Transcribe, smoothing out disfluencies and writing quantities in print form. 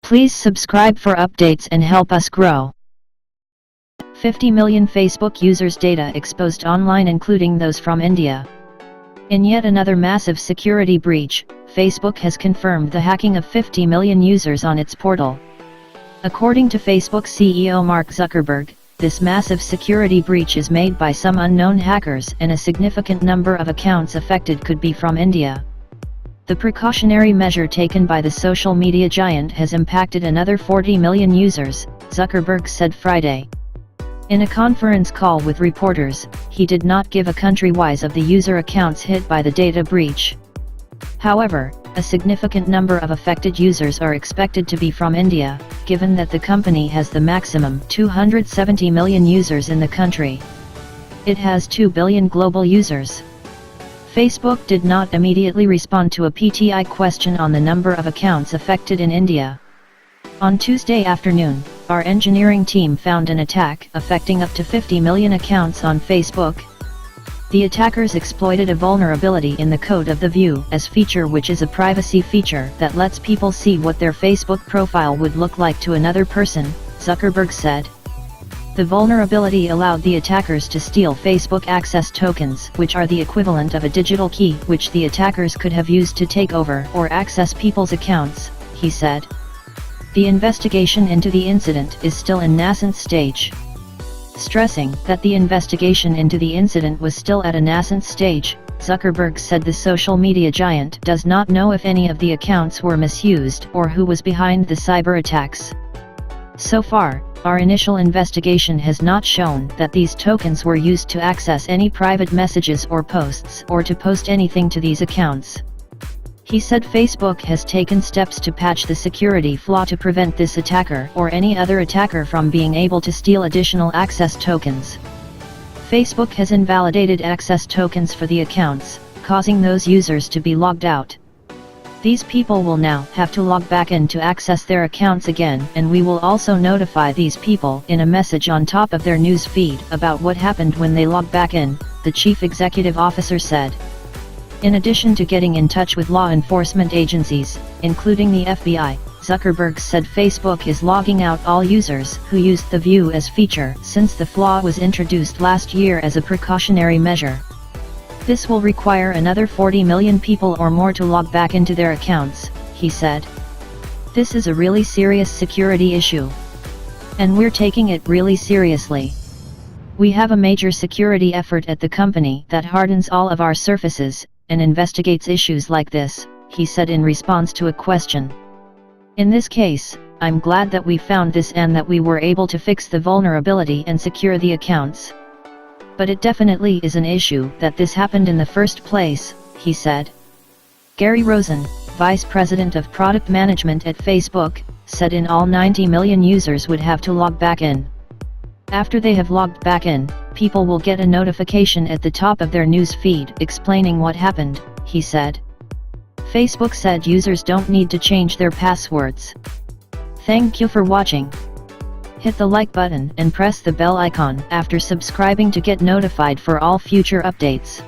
Please subscribe for updates and help us grow. 50 million Facebook users' data exposed online, including those from India. In yet another massive security breach, Facebook has confirmed the hacking of 50 million users on its portal. According to Facebook CEO Mark Zuckerberg, this massive security breach is made by some unknown hackers, and a significant number of accounts affected could be from India. The precautionary measure taken by the social media giant has impacted another 40 million users, Zuckerberg said Friday. In a conference call with reporters, he did not give a country-wise of the user accounts hit by the data breach. However, a significant number of affected users are expected to be from India, given that the company has the maximum 270 million users in the country. It has 2 billion global users. Facebook did not immediately respond to a PTI question on the number of accounts affected in India. On Tuesday afternoon, our engineering team found an attack affecting up to 50 million accounts on Facebook. The attackers exploited a vulnerability in the code of the View as feature, which is a privacy feature that lets people see what their Facebook profile would look like to another person, Zuckerberg said. The vulnerability allowed the attackers to steal Facebook access tokens, which are the equivalent of a digital key, which the attackers could have used to take over or access people's accounts, he said. The investigation into the incident is still in nascent stage. Stressing that the investigation into the incident was still at a nascent stage, Zuckerberg said the social media giant does not know if any of the accounts were misused or who was behind the cyber attacks. So far, our initial investigation has not shown that these tokens were used to access any private messages or posts or to post anything to these accounts. He said Facebook has taken steps to patch the security flaw to prevent this attacker or any other attacker from being able to steal additional access tokens. Facebook has invalidated access tokens for the accounts, causing those users to be logged out. These people will now have to log back in to access their accounts again, and we will also notify these people in a message on top of their news feed about what happened when they log back in, the chief executive officer said. In addition to getting in touch with law enforcement agencies, including the FBI, Zuckerberg said Facebook is logging out all users who used the View as feature since the flaw was introduced last year as a precautionary measure. This will require another 40 million people or more to log back into their accounts, he said. This is a really serious security issue. And we're taking it really seriously. We have a major security effort at the company that hardens all of our surfaces and investigates issues like this, he said in response to a question. In this case, I'm glad that we found this and that we were able to fix the vulnerability and secure the accounts. But it definitely is an issue that this happened in the first place, he said. Gary Rosen, vice president of product management at Facebook, said in all 90 million users would have to log back in. After they have logged back in, people will get a notification at the top of their news feed explaining what happened, he said. Facebook said users don't need to change their passwords. Thank you for watching. Hit the like button and press the bell icon after subscribing to get notified for all future updates.